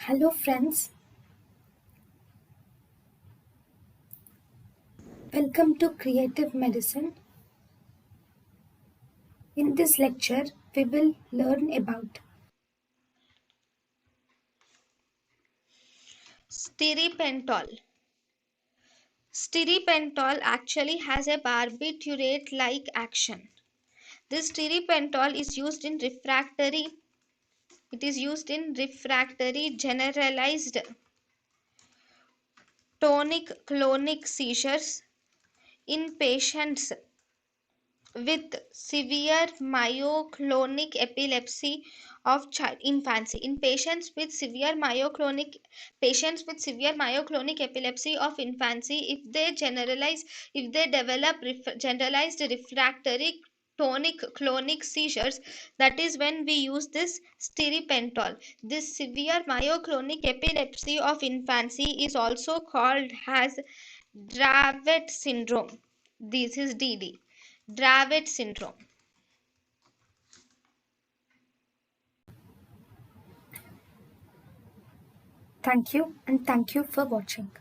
Hello friends, welcome to Creative Medicine. In this lecture, we will learn about Stirpentol. Stirpentol actually has a barbiturate-like action. This stirpentol is used in refractory generalized tonic-clonic seizures in patients with severe myoclonic epilepsy of infancy. In patients with severe myoclonic epilepsy of infancy, if they develop generalized refractory tonic clonic seizures, that is when we use this stirpentol. This severe myoclonic epilepsy of infancy is also called as Dravet syndrome. This is DD. Dravet syndrome. thank you and thank you for watching.